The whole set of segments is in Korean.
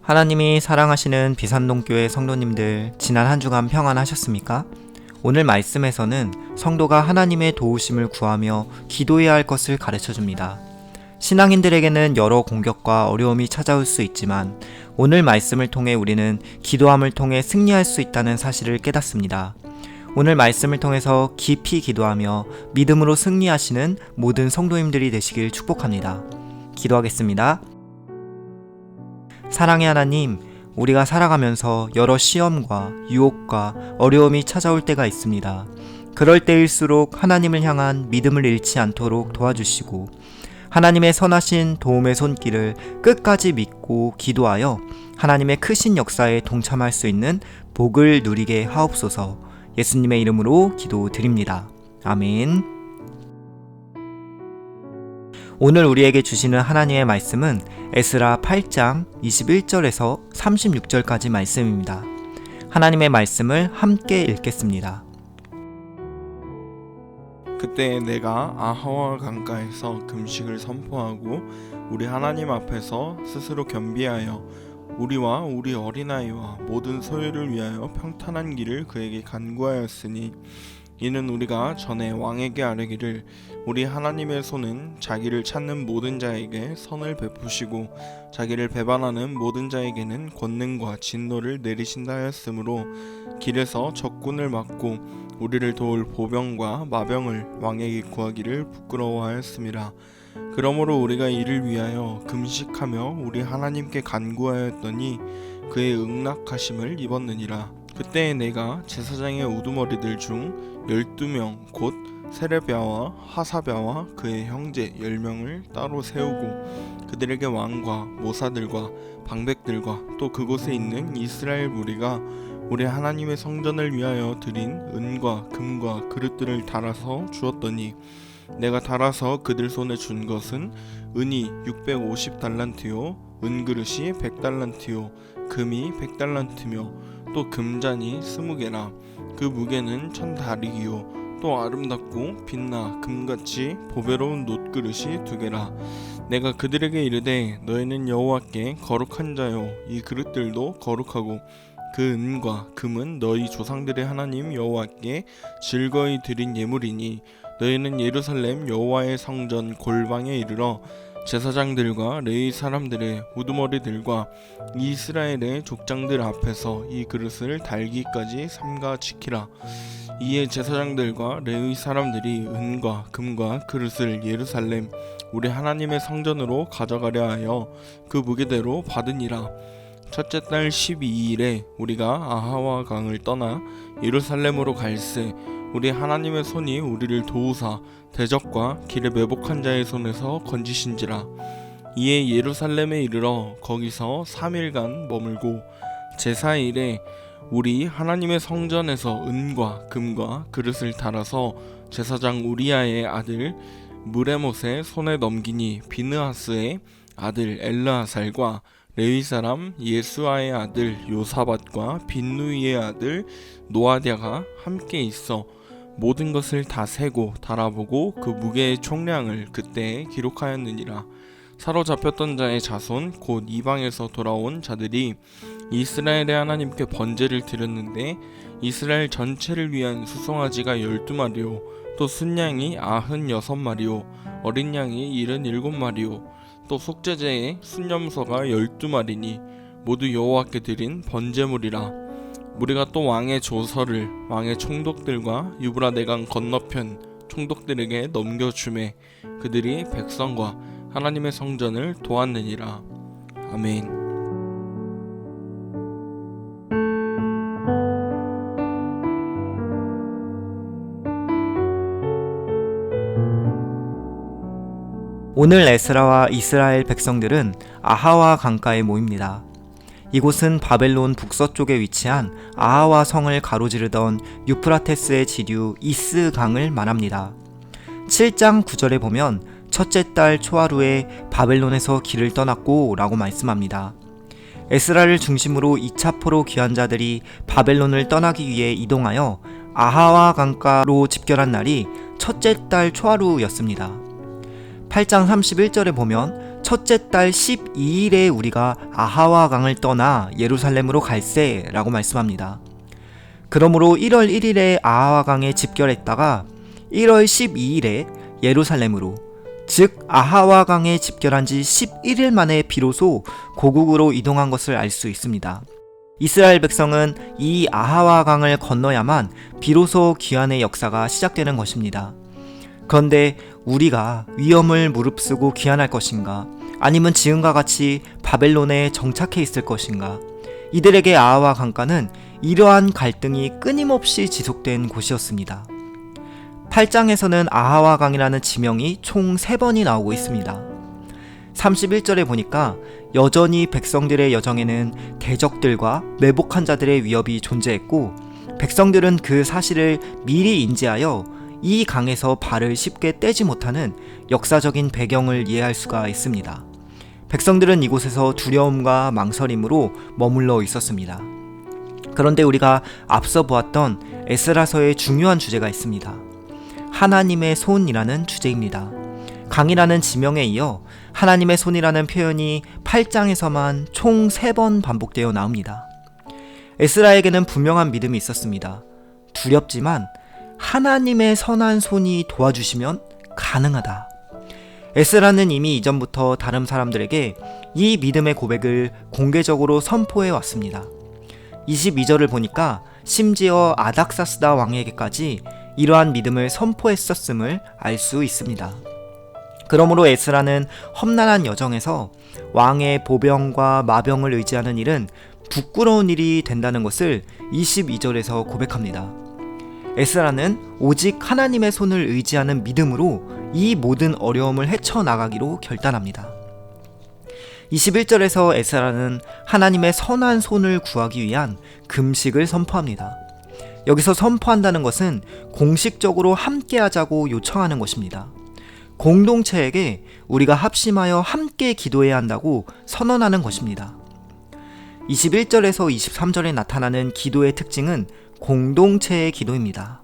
하나님이 사랑하시는 비산동교회 성도님들, 지난 한 주간 평안하셨습니까? 오늘 말씀에서는 성도가 하나님의 도우심을 구하며 기도해야 할 것을 가르쳐줍니다. 신앙인들에게는 여러 공격과 어려움이 찾아올 수 있지만 오늘 말씀을 통해 우리는 기도함을 통해 승리할 수 있다는 사실을 깨닫습니다. 오늘 말씀을 통해서 깊이 기도하며 믿음으로 승리하시는 모든 성도님들이 되시길 축복합니다. 기도하겠습니다. 사랑의 하나님, 우리가 살아가면서 여러 시험과 유혹과 어려움이 찾아올 때가 있습니다. 그럴 때일수록 하나님을 향한 믿음을 잃지 않도록 도와주시고 하나님의 선하신 도움의 손길을 끝까지 믿고 기도하여 하나님의 크신 역사에 동참할 수 있는 복을 누리게 하옵소서. 예수님의 이름으로 기도드립니다. 아멘. 오늘 우리에게 주시는 하나님의 말씀은 에스라 8장 21절에서 36절까지 말씀입니다. 하나님의 말씀을 함께 읽겠습니다. 그때 내가 아하와 강가에서 금식을 선포하고 우리 하나님 앞에서 스스로 겸비하여 우리와 우리 어린아이와 모든 소유를 위하여 평탄한 길을 그에게 간구하였으니 이는 우리가 전에 왕에게 아뢰기를 우리 하나님의 손은 자기를 찾는 모든 자에게 선을 베푸시고 자기를 배반하는 모든 자에게는 권능과 진노를 내리신다 하였으므로 길에서 적군을 막고 우리를 도울 보병과 마병을 왕에게 구하기를 부끄러워하였습니다. 그러므로 우리가 이를 위하여 금식하며 우리 하나님께 간구하였더니 그의 응낙하심을 입었느니라. 그때 내가 제사장의 우두머리들 중 12명 곧 세레비아와 하사랴와 그의 형제 10명을 따로 세우고 그들에게 왕과 모사들과 방백들과 또 그곳에 있는 이스라엘 무리가 우리 하나님의 성전을 위하여 드린 은과 금과 그릇들을 달아서 주었더니 내가 달아서 그들 손에 준 것은 은이 650달란트요 은그릇이 100달란트요 금이 100달란트며 또 금잔이 20개라. 그 무게는 1000다리기요 또 아름답고 빛나 금같이 보배로운 놋그릇이 2개라. 내가 그들에게 이르되 너희는 여호와께 거룩한 자요 이 그릇들도 거룩하고 그 은과 금은 너희 조상들의 하나님 여호와께 즐거이 드린 예물이니 너희는 예루살렘 여호와의 성전 골방에 이르러 제사장들과 레위 사람들의 우두머리들과 이스라엘의 족장들 앞에서 이 그릇을 달기까지 삼가 지키라. 이에 제사장들과 레위 사람들이 은과 금과 그릇을 예루살렘 우리 하나님의 성전으로 가져가려 하여 그 무게대로 받으니라. 첫째 달 12일에 우리가 아하와 강을 떠나 예루살렘으로 갈새 우리 하나님의 손이 우리를 도우사 대적과 길에 매복한 자의 손에서 건지신지라. 이에 예루살렘에 이르러 거기서 3일간 머물고 제4일에 우리 하나님의 성전에서 은과 금과 그릇을 달아서 제사장 우리아의 아들 무레못의 손에 넘기니 비느하스의 아들 엘르아살과 레위 사람 예수아의 아들 요사밧과 빈누이의 아들 노아랴가 함께 있어 모든 것을 다 세고 달아보고 그 무게의 총량을 그때 기록하였느니라. 사로잡혔던 자의 자손 곧 이방에서 돌아온 자들이 이스라엘의 하나님께 번제를 드렸는데 이스라엘 전체를 위한 수송아지가 12마리요 또 순양이 96마리요 어린 양이 77마리요 또 속죄제의 순염소가 12마리니 모두 여호와께 드린 번제물이라. 우리가 또 왕의 조서를 왕의 총독들과 유브라 내강 건너편 총독들에게 넘겨주매 그들이 백성과 하나님의 성전을 도왔느니라. 아멘. 오늘 에스라와 이스라엘 백성들은 아하와 강가에 모입니다. 이곳은 바벨론 북서쪽에 위치한 아하와 성을 가로지르던 유프라테스의 지류 이스 강을 말합니다. 7장 9절에 보면 첫째 달 초하루에 바벨론에서 길을 떠났고 라고 말씀합니다. 에스라를 중심으로 2차 포로 귀환 자들이 바벨론을 떠나기 위해 이동하여 아하와 강가로 집결한 날이 첫째 달 초하루였습니다. 8장 31절에 보면 첫째 달 12일에 우리가 아하와 강을 떠나 예루살렘으로 갈세 라고 말씀합니다. 그러므로 1월 1일에 아하와 강에 집결했다가 1월 12일에 예루살렘으로, 즉 아하와 강에 집결한 지 11일 만에 비로소 고국으로 이동한 것을 알 수 있습니다. 이스라엘 백성은 이 아하와 강을 건너야만 비로소 귀환의 역사가 시작되는 것입니다. 그런데 우리가 위험을 무릅쓰고 귀환할 것인가, 아니면 지금과 같이 바벨론에 정착해 있을 것인가? 이들에게 아하와 강가는 이러한 갈등이 끊임없이 지속된 곳이었습니다. 8장에서는 아하와 강이라는 지명이 총 3번이 나오고 있습니다. 31절에 보니까 여전히 백성들의 여정에는 대적들과 매복한 자들의 위협이 존재했고, 백성들은 그 사실을 미리 인지하여 이 강에서 발을 쉽게 떼지 못하는 역사적인 배경을 이해할 수가 있습니다. 백성들은 이곳에서 두려움과 망설임으로 머물러 있었습니다. 그런데 우리가 앞서 보았던 에스라서의 중요한 주제가 있습니다. 하나님의 손이라는 주제입니다. 강이라는 지명에 이어 하나님의 손이라는 표현이 8장에서만 총 3번 반복되어 나옵니다. 에스라에게는 분명한 믿음이 있었습니다. 두렵지만 하나님의 선한 손이 도와주시면 가능하다. 에스라는 이미 이전부터 다른 사람들에게 이 믿음의 고백을 공개적으로 선포해 왔습니다. 22절을 보니까 심지어 아닥사스다 왕에게까지 이러한 믿음을 선포했었음을 알 수 있습니다. 그러므로 에스라는 험난한 여정에서 왕의 보병과 마병을 의지하는 일은 부끄러운 일이 된다는 것을 22절에서 고백합니다. 에스라는 오직 하나님의 손을 의지하는 믿음으로 이 모든 어려움을 헤쳐나가기로 결단합니다. 21절에서 에스라는 하나님의 선한 손을 구하기 위한 금식을 선포합니다. 여기서 선포한다는 것은 공식적으로 함께하자고 요청하는 것입니다. 공동체에게 우리가 합심하여 함께 기도해야 한다고 선언하는 것입니다. 21절에서 23절에 나타나는 기도의 특징은 공동체의 기도입니다.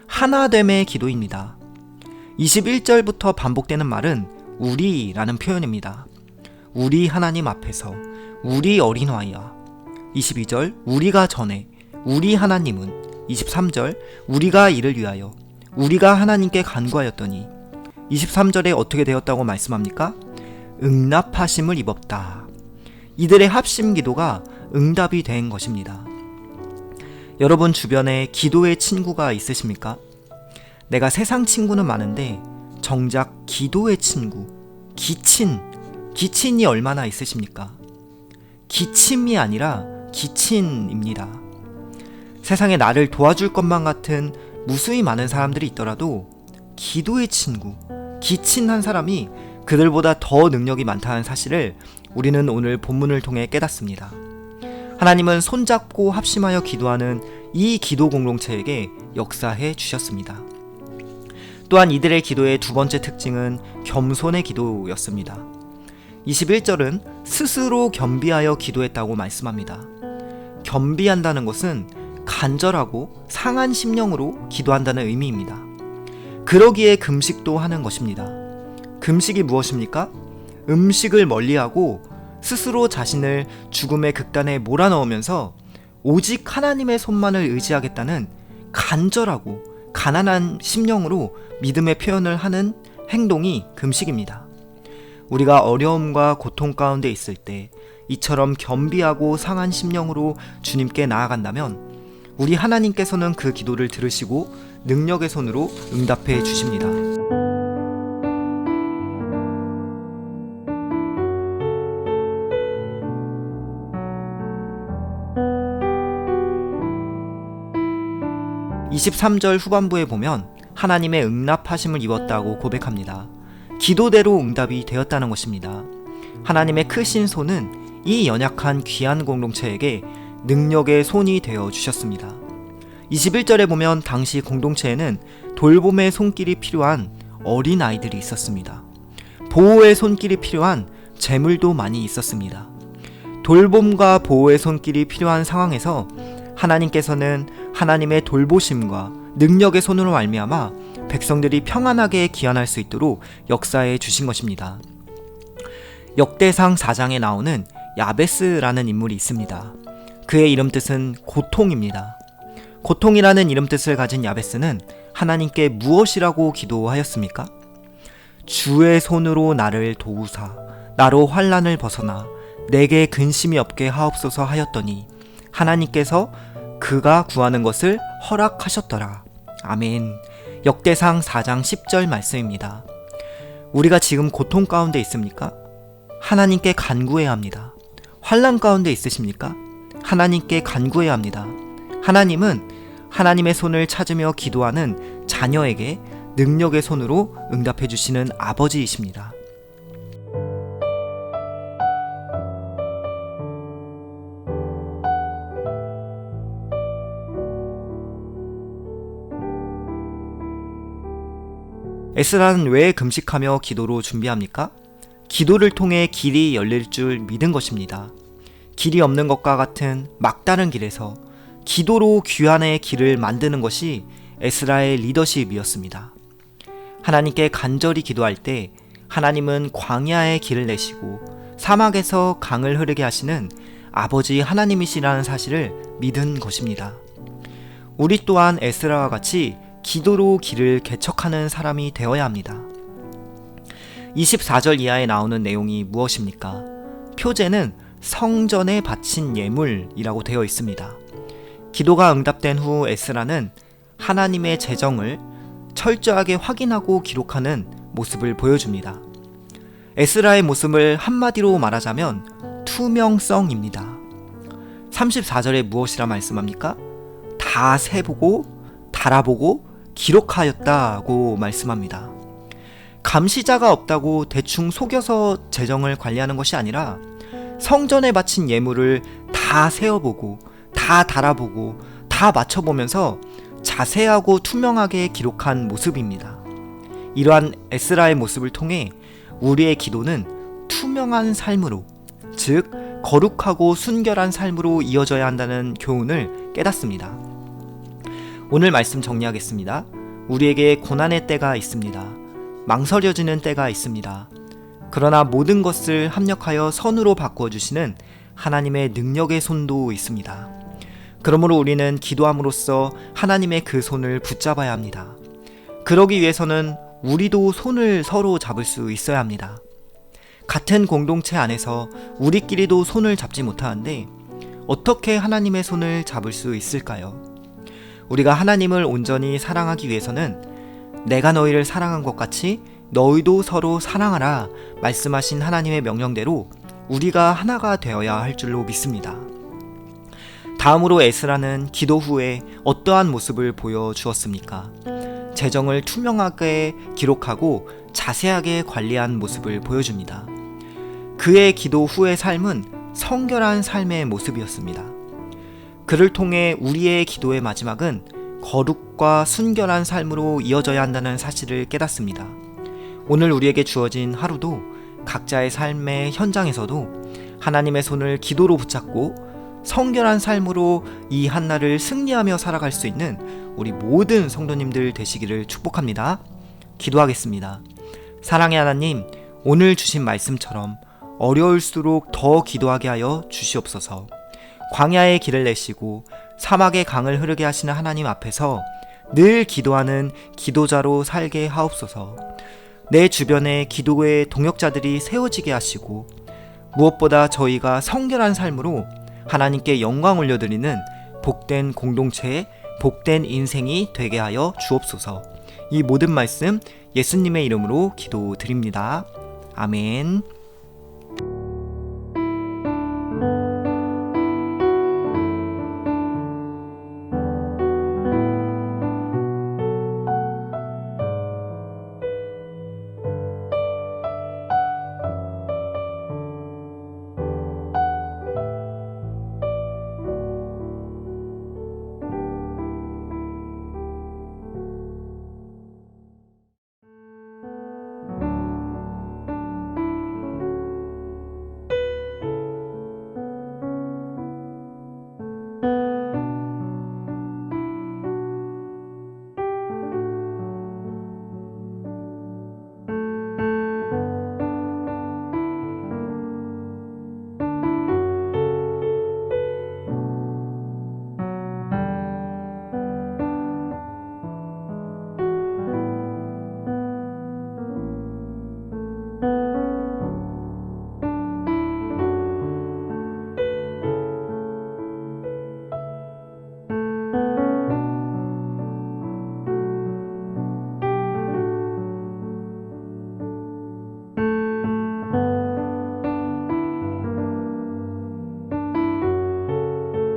하나됨의 기도입니다. 21절부터 반복되는 말은 우리라는 표현입니다. 우리 하나님 앞에서, 우리 어린아이야. 22절 우리가 전에, 우리 하나님은. 23절 우리가 이를 위하여, 우리가 하나님께 간구하였더니. 23절에 어떻게 되었다고 말씀합니까? 응답하심을 입었다. 이들의 합심 기도가 응답이 된 것입니다. 여러분 주변에 기도의 친구가 있으십니까? 내가 세상 친구는 많은데 정작 기도의 친구, 기친이 얼마나 있으십니까? 기침이 아니라 기친입니다. 세상에 나를 도와줄 것만 같은 무수히 많은 사람들이 있더라도 기도의 친구, 기친한 사람이 그들보다 더 능력이 많다는 사실을 우리는 오늘 본문을 통해 깨닫습니다. 하나님은 손잡고 합심하여 기도하는 이 기도 공동체에게 역사해 주셨습니다. 또한 이들의 기도의 두 번째 특징은 겸손의 기도였습니다. 21절은 스스로 겸비하여 기도했다고 말씀합니다. 겸비한다는 것은 간절하고 상한 심령으로 기도한다는 의미입니다. 그러기에 금식도 하는 것입니다. 금식이 무엇입니까? 음식을 멀리하고 스스로 자신을 죽음의 극단에 몰아넣으면서 오직 하나님의 손만을 의지하겠다는 간절하고 가난한 심령으로 믿음의 표현을 하는 행동이 금식입니다. 우리가 어려움과 고통 가운데 있을 때 이처럼 겸비하고 상한 심령으로 주님께 나아간다면 우리 하나님께서는 그 기도를 들으시고 능력의 손으로 응답해 주십니다. (23절) 후반부에 보면 하나님의 응답하심을 입었다고 고백합니다. 기도대로 응답이 되었다는 것입니다. 하나님의 크신 손은 이 연약한 귀한 공동체에게 능력의 손이 되어 주셨습니다. 21절에 보면 당시 공동체에는 돌봄의 손길이 필요한 어린 아이들이 있었습니다. 보호의 손길이 필요한 재물도 많이 있었습니다. 돌봄과 보호의 손길이 필요한 상황에서 하나님께서는 하나님의 돌보심과 능력의 손으로 말미암아 백성들이 평안하게 귀환할 수 있도록 역사해 주신 것입니다. 역대상 4장에 나오는 야베스라는 인물이 있습니다. 그의 이름 뜻은 고통입니다. 고통이라는 이름 뜻을 가진 야베스는 하나님께 무엇이라고 기도하였습니까? 주의 손으로 나를 도우사 나로 환난을 벗어나 내게 근심이 없게 하옵소서 하였더니 하나님께서 그가 구하는 것을 허락하셨더라. 아멘. 역대상 4장 10절 말씀입니다. 우리가 지금 고통 가운데 있습니까? 하나님께 간구해야 합니다. 환난 가운데 있으십니까? 하나님께 간구해야 합니다. 하나님은 하나님의 손을 찾으며 기도하는 자녀에게 능력의 손으로 응답해 주시는 아버지이십니다. 에스라는 왜 금식하며 기도로 준비합니까? 기도를 통해 길이 열릴 줄 믿은 것입니다. 길이 없는 것과 같은 막다른 길에서 기도로 귀환의 길을 만드는 것이 에스라의 리더십이었습니다. 하나님께 간절히 기도할 때 하나님은 광야의 길을 내시고 사막에서 강을 흐르게 하시는 아버지 하나님이시라는 사실을 믿은 것입니다. 우리 또한 에스라와 같이 기도로 길을 개척하는 사람이 되어야 합니다. 24절 이하에 나오는 내용이 무엇입니까? 표제는 성전에 바친 예물이라고 되어 있습니다. 기도가 응답된 후 에스라는 하나님의 재정을 철저하게 확인하고 기록하는 모습을 보여줍니다. 에스라의 모습을 한마디로 말하자면 투명성입니다. 34절에 무엇이라 말씀합니까? 다 세보고 달아보고 기록하였다고 말씀합니다. 감시자가 없다고 대충 속여서 재정을 관리하는 것이 아니라 성전에 바친 예물을 다 세어보고 다 달아보고 다 맞춰보면서 자세하고 투명하게 기록한 모습입니다. 이러한 에스라의 모습을 통해 우리의 기도는 투명한 삶으로, 즉 거룩하고 순결한 삶으로 이어져야 한다는 교훈을 깨닫습니다. 오늘 말씀 정리하겠습니다. 우리에게 고난의 때가 있습니다. 망설여지는 때가 있습니다. 그러나 모든 것을 합력하여 선으로 바꾸어 주시는 하나님의 능력의 손도 있습니다. 그러므로 우리는 기도함으로써 하나님의 그 손을 붙잡아야 합니다. 그러기 위해서는 우리도 손을 서로 잡을 수 있어야 합니다. 같은 공동체 안에서 우리끼리도 손을 잡지 못하는데 어떻게 하나님의 손을 잡을 수 있을까요? 우리가 하나님을 온전히 사랑하기 위해서는 내가 너희를 사랑한 것 같이 너희도 서로 사랑하라 말씀하신 하나님의 명령대로 우리가 하나가 되어야 할 줄로 믿습니다. 다음으로 에스라는 기도 후에 어떠한 모습을 보여주었습니까? 재정을 투명하게 기록하고 자세하게 관리한 모습을 보여줍니다. 그의 기도 후의 삶은 성결한 삶의 모습이었습니다. 그를 통해 우리의 기도의 마지막은 거룩과 순결한 삶으로 이어져야 한다는 사실을 깨닫습니다. 오늘 우리에게 주어진 하루도 각자의 삶의 현장에서도 하나님의 손을 기도로 붙잡고 성결한 삶으로 이 한날을 승리하며 살아갈 수 있는 우리 모든 성도님들 되시기를 축복합니다. 기도하겠습니다. 사랑의 하나님, 오늘 주신 말씀처럼 어려울수록 더 기도하게 하여 주시옵소서. 광야의 길을 내시고 사막의 강을 흐르게 하시는 하나님 앞에서 늘 기도하는 기도자로 살게 하옵소서. 내 주변에 기도의 동역자들이 세워지게 하시고 무엇보다 저희가 성결한 삶으로 하나님께 영광 올려드리는 복된 공동체의 복된 인생이 되게 하여 주옵소서. 이 모든 말씀 예수님의 이름으로 기도드립니다. 아멘.